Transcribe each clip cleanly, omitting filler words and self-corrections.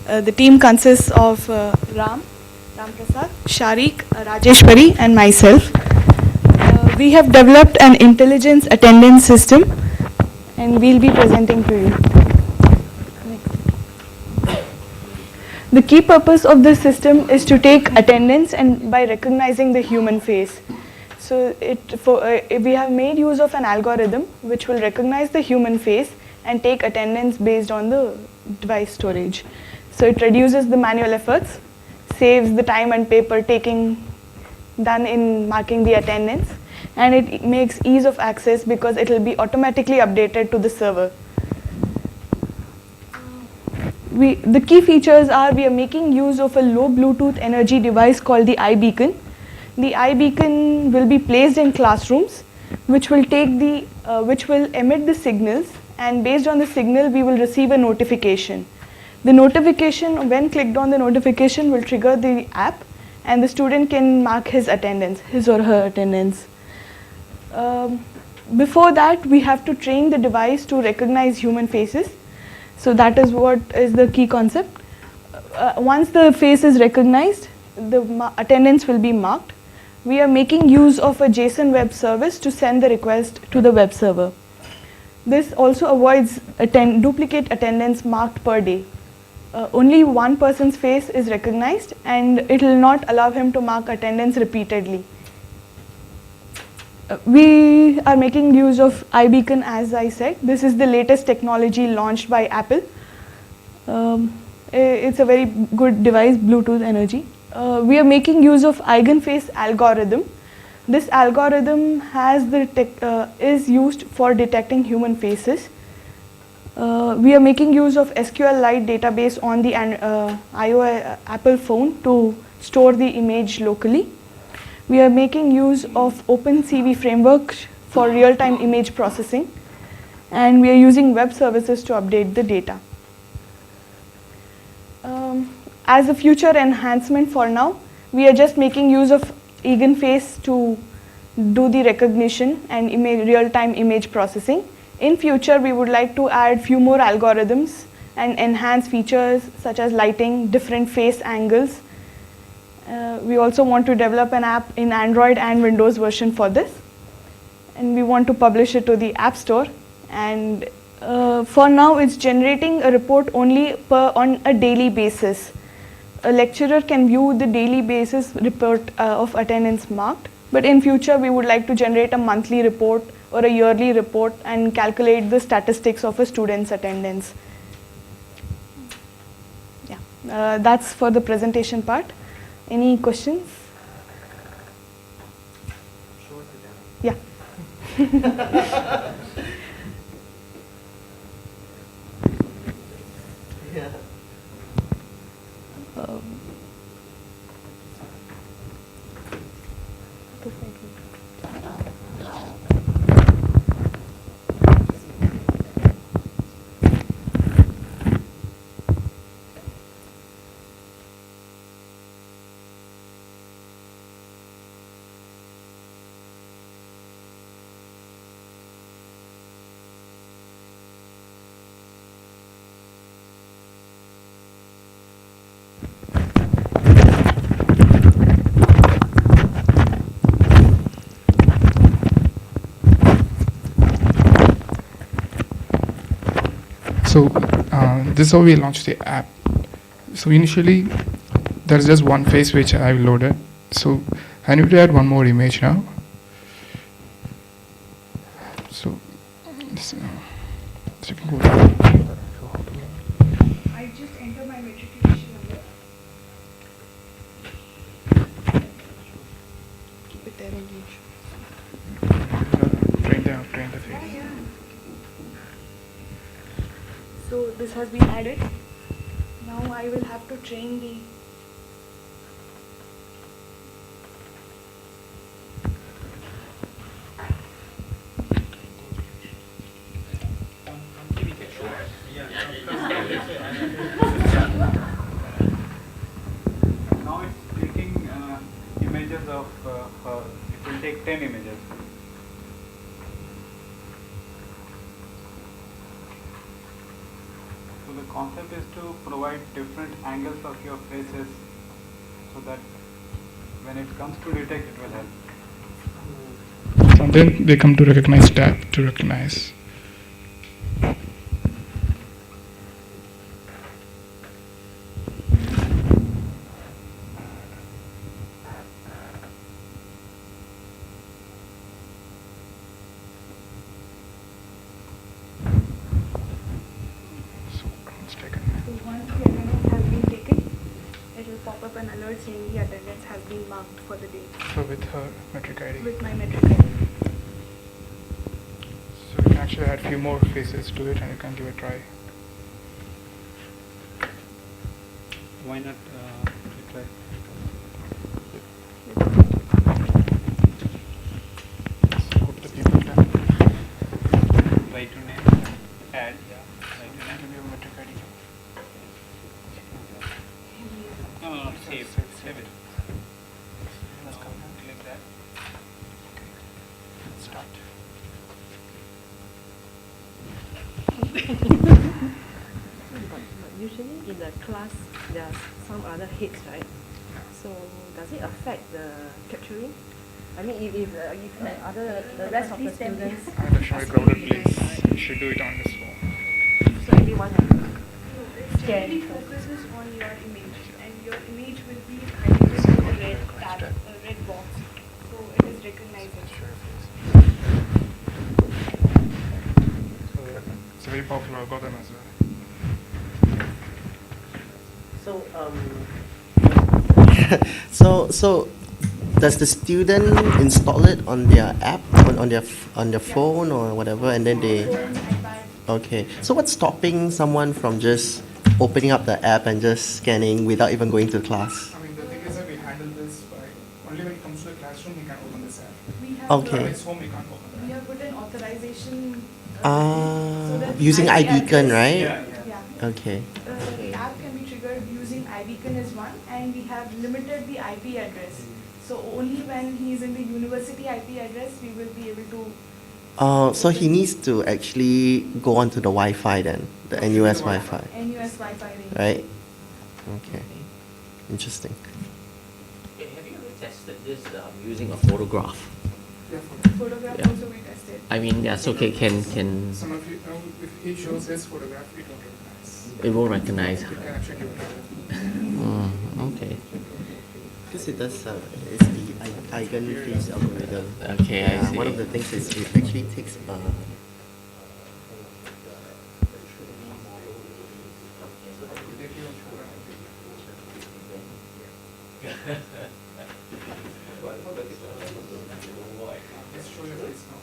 The team consists of Ram Prasad, Sharik, Rajeshwari, and myself. We have developed an intelligence attendance system, and we'll be presenting to you. The key purpose of this system is to take attendance and by recognizing the human face. So we have made use of an algorithm which will recognize the human face and take attendance based on the device storage. So it reduces the manual efforts, saves the time and paper done in marking the attendance, and it makes ease of access because it will be automatically updated to the server. The key features are we are making use of a low Bluetooth energy device called the iBeacon. The iBeacon will be placed in classrooms, which will emit the signals, and based on the signal, we will receive a notification. The notification, when clicked on the notification, will trigger the app, and the student can mark his or her attendance. Before that, we have to train the device to recognize human faces. So that is what is the key concept. Once the face is recognized, the attendance will be marked. We are making use of a JSON web service to send the request to the web server. This also avoids duplicate attendance marked per day. Only one person's face is recognized, and it will not allow him to mark attendance repeatedly. We are making use of iBeacon, as I said. This is the latest technology launched by Apple. It's a very good device, Bluetooth energy. We are making use of eigenface algorithm. This algorithm is used for detecting human faces. We are making use of SQLite database on the Apple phone to store the image locally. We are making use of OpenCV framework for real-time image processing, and we are using web services to update the data. As a future enhancement for now, we are just making use of eigenface to do the recognition and real-time image processing. In future, we would like to add few more algorithms and enhance features such as lighting, different face angles. We also want to develop an app in Android and Windows version for this. And we want to publish it to the App Store. And for now, it's generating a report only on a daily basis. A lecturer can view the daily basis report of attendance marked. But in future, we would like to generate a monthly report or a yearly report and calculate the statistics of a student's attendance. Yeah, that's for the presentation part. Any questions? Yeah. Yeah. So this is how we launched the app. So initially, there's just one face which I loaded. So I need to add one more image now. So you can go down. I just enter my matriculation number. Keep it there only. Train the face. Yeah. So this has been added. Now I will have to train the Now it's taking images of her. It will take 10 images. So the concept is to provide different angles of your faces so that when it comes to detect, it will help. And then they come to recognize tab to recognize. So let's take it. So once the attendance has been taken, it will pop up an alert saying the attendance has been marked for the day So with her metric ID. with my metric ID. So you can actually add a few more faces to it and you can give it a try. Why not try? So go to the people tab. Try to name, add, yeah. Try to Give name. you a metric ID. No, save it. Let's come here. Click that. Okay. Let's start. But usually in the class, there are some other heads, right? So does it affect the capturing? I mean, if the rest of the students, I'm going to show you crowded place. You should do it on this phone. so everyone has It Scan. focuses on your image, and your image will be highlighted in the red tab, red box. So it is recognizing. Show your face. So it's a very popular algorithm as well. So does the student install it on their app on their phone or whatever, and then they? Phone, iPad. Okay. So what's stopping someone from just opening up the app and just scanning without even going to class? I mean, the thing is that we handle this by only when it comes to the classroom, we can open this app. We have Okay. When it's home, we can't open We the app. have put an authorization. So that Using IP iBeacon, address- right? Yeah. Okay. The app can be triggered using iBeacon is one, and we have limited the IP address. So only when he is in the university IP address, we will be able to. So he needs to actually go onto the Wi-Fi then, the NUS Wi-Fi, NUS Wi-Fi range. right? Okay. Interesting. Have you ever tested this using a photograph? Yeah, Photograph Yeah. also we tested. I mean, yes, okay, can Some of you, if he shows his photograph, it won't recognize. it will recognize? You can actually give it a try. Okay, Because it does, it's the eigenface algorithm. okay, I Yeah, see. one of the things is it actually takes Just show your face now.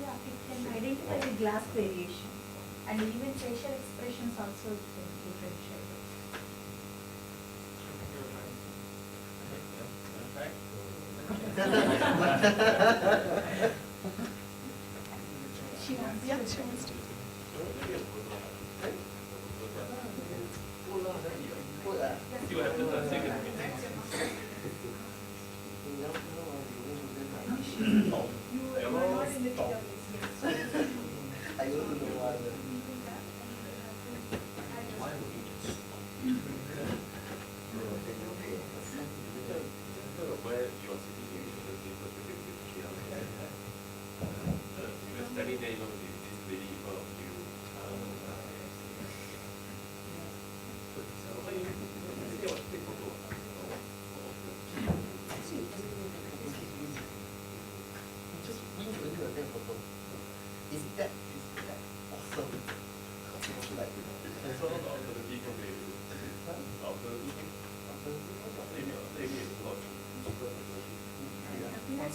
Yeah, it can identify the glass variation, and even facial expressions also it can differentiate. She wants. Yeah, she wants to. You are not in the database.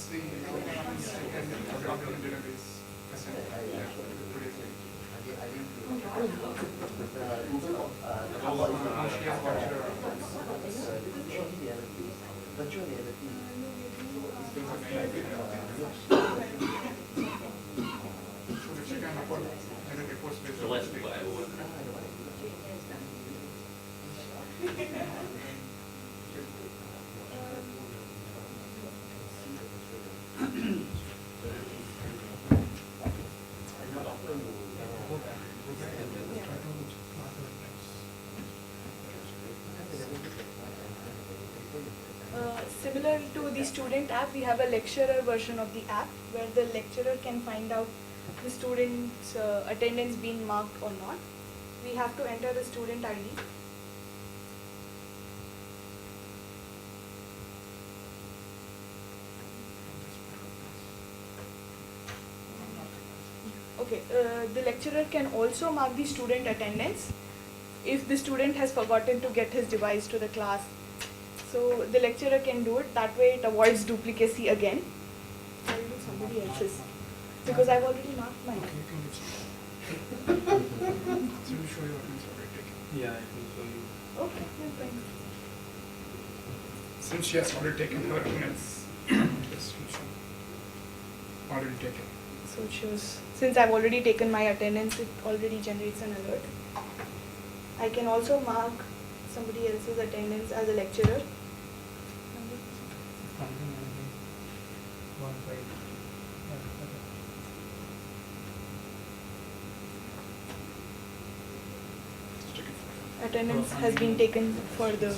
once the information is taken on the database, So what's what I would. Similar to the student app, we have a lecturer version of the app where the lecturer can find out the student's attendance being marked or not. We have to enter the student ID. Okay, the lecturer can also mark the student attendance if the student has forgotten to get his device to the class. So the lecturer can do it, that way it avoids duplicacy again. I'll do somebody else's because I've already marked mine. So you show your attendance already taken. Yeah, I can show you. Okay, yeah, fine. Since she has already taken her attendance, yes, you should already taken. So it shows, since I've already taken my attendance, it already generates an alert. I can also mark somebody else's attendance as a lecturer. Attendance has been taken for the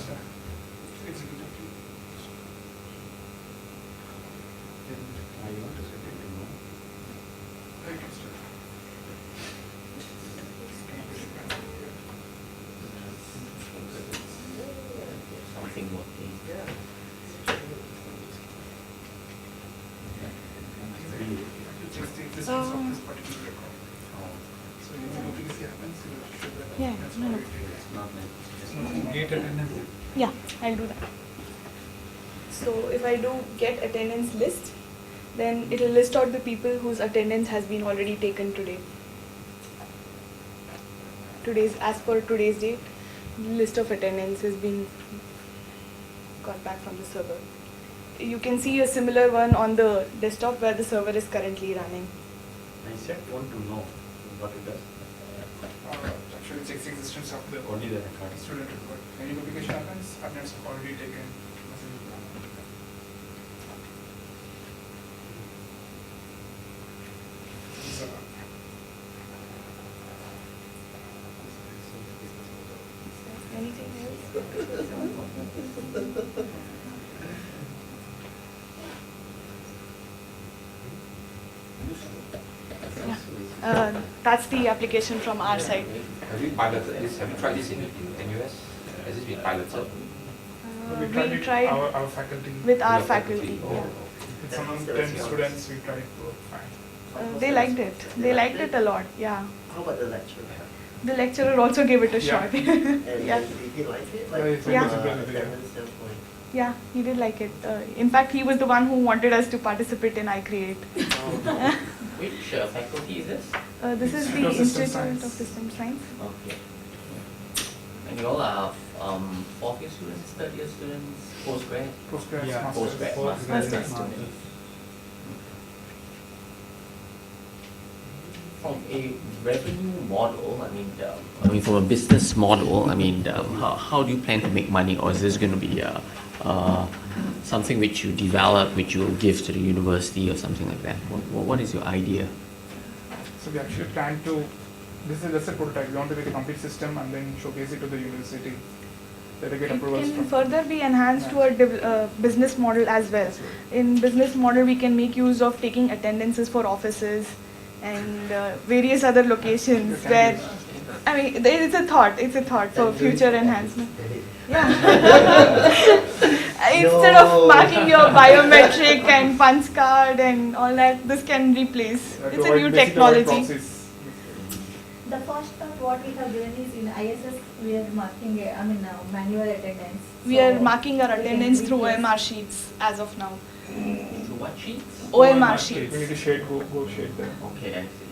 Something working. This is of this particular record. So if duplicacy happens, you should show that. Yeah, that's no, no. already taken. It's not gate attendance. Yeah, I'll do that. So if I do get attendance list, then it will list out the people whose attendance has been already taken today. As per today's date, list of attendance has been got back from the server. You can see a similar one on the desktop where the server is currently running. I said want to know what it does. Actually checks the existence of the Only the record. student record. Any duplication happens, attendance have already taken. So, Anything else? That's the application from our side. Have you piloted this? Have you tried this in NUS? Has this been piloted? we We it tried our faculty. with our Your faculty. Oh. Yeah. With some 10 students, we tried to find. They liked it. They liked it a lot. Yeah. How about the lecturer? The lecturer also gave it a Yeah. shot. And Yeah. did he like it? Yeah, Like it's from Yeah. a visible, yeah. attendance standpoint? Yeah, he did like it. In fact, he was the one who wanted us to participate in iCreate. Oh. Which faculty is this? This is the Institute of System Institute Science. of System Science. Okay. And you all are fourth year students, third year students, postgrad? Postgrad, Yeah. masters. Postgrad, Postgrad, Masters. masters. From a revenue model, I mean, from a business model, how do you plan to make money, or is this going to be something which you develop, which you will give to the university or something like that? What is your idea? So we actually plan to, this is just a prototype. We want to make a complete system and then showcase it to the university. That they get It approvals can from. further be enhanced to a business model as well. In business model, we can make use of taking attendances for offices and various other locations where, I mean, it's a thought for future enhancement. Yeah. Instead of marking your biometric and punch card and all that, this can replace. It's a new technology. The first part what we have given is in ISS we are marking manual attendance. We So are marking our we can attendance through replace. OMR sheets as of now. So what sheets? OMR We sheets. need to shade, go shade there. Okay, I see.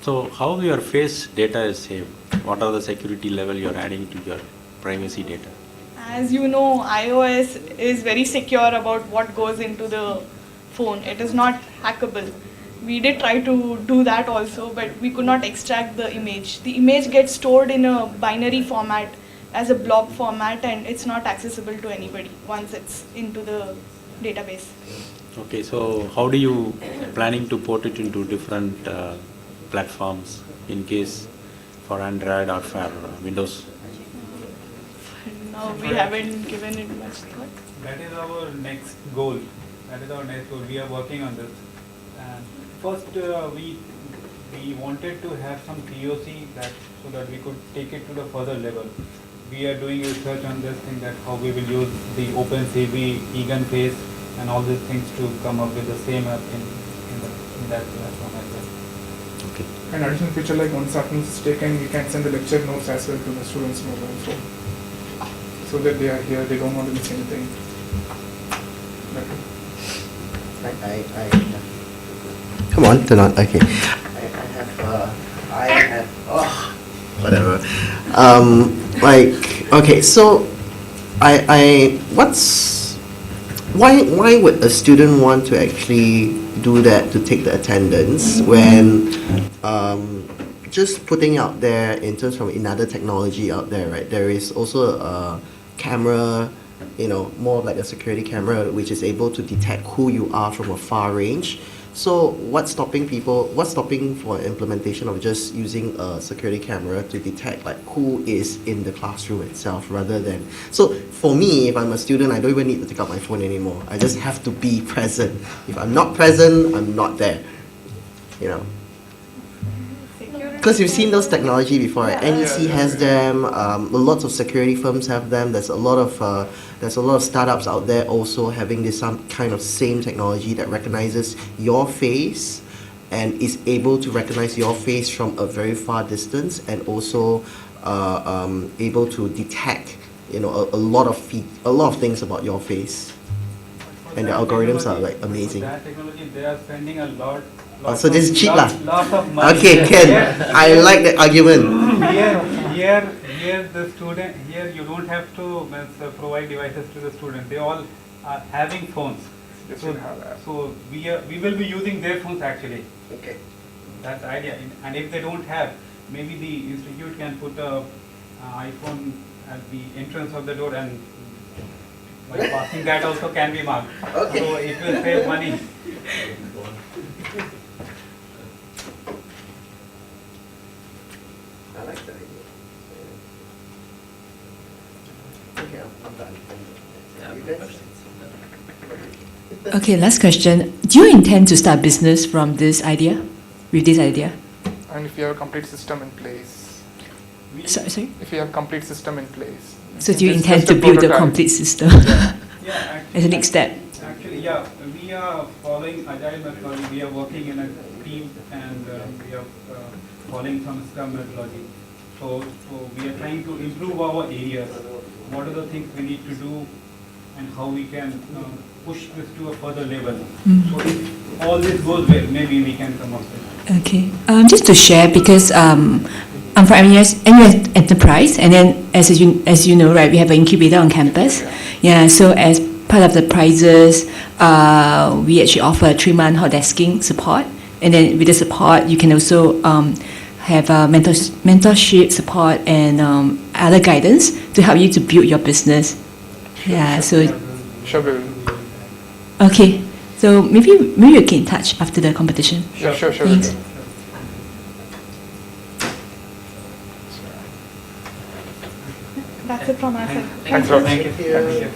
So how your face data is saved? What are the security level you're adding to your privacy data? As you know, iOS is very secure about what goes into the phone. It is not hackable. We did try to do that also, but we could not extract the image. The image gets stored in a binary format as a blob format, and it's not accessible to anybody once it's into the database. Okay, so how do you planning to port it into different platforms in case for Android or for Windows? No, we haven't given it much thought. That is our next goal. We are working on this. And first, we wanted to have some POC so that we could take it to the further level. We are doing research on this thing, that how we will use the OpenCV, EganFace, and all these things to come up with the same app in that platform as well. Okay. An additional feature, like once attendance is taken, we can send the lecture notes as well to the students' mobile phone, so that they are here, they don't want to miss anything. Come on, turn on. Okay. Whatever. Okay, so why would a student want to actually do that, to take the attendance, when just putting out there in terms of another technology out there, right? There is also a camera, more like a security camera, which is able to detect who you are from a far range. So what's stopping for implementation of just using a security camera to detect like who is in the classroom itself, rather than, so for me, if I'm a student, I don't even need to take out my phone anymore. I just have to be present. If I'm not present, I'm not there. Because you've seen those technology before, right? NEC has them. Lots of security firms have them. There's a lot of startups out there also having this some kind of same technology that recognizes your face and is able to recognize your face from a very far distance, and also able to detect a lot of things about your face. And the algorithms are like amazing. For that technology, they are spending a lot. So this is cheap lah. Lots of money. Okay, Ken, I like the argument. Here the student, here you don't have to provide devices to the student. They all are having phones. So we will be using their phones actually. Okay. That's the idea. And if they don't have, maybe the institute can put a iPhone at the entrance of the door, and by passing that also can be marked. Okay. So it will save money. I like the idea. Okay, I'm done. You guys? Okay, last question. Do you intend to start business from this idea, with this idea? And if you have a complete system in place. Sorry? If you have a complete system in place. So do you Just- intend just to a build a prototype. complete system as a next step? Actually, yeah, we are following agile methodology. We are working in a team, and we are following some Scrum methodology. So we are trying to improve our areas. What are the things we need to do, and how we can push this to a further level. So if all this goes well, maybe we can come up with. Okay, just to share, because I'm from NUS Enterprise, and then as you know, right, we have an incubator on campus. Yeah, so as part of the prizes, we actually offer 3-month hot desking support, and then with the support, you can also have mentorship support and other guidance to help you to build your business. Yeah, so Sure, we will. okay, so maybe we get in touch after the competition. Sure. Thanks. We will. That's it from our side. Thanks a lot. Thank you.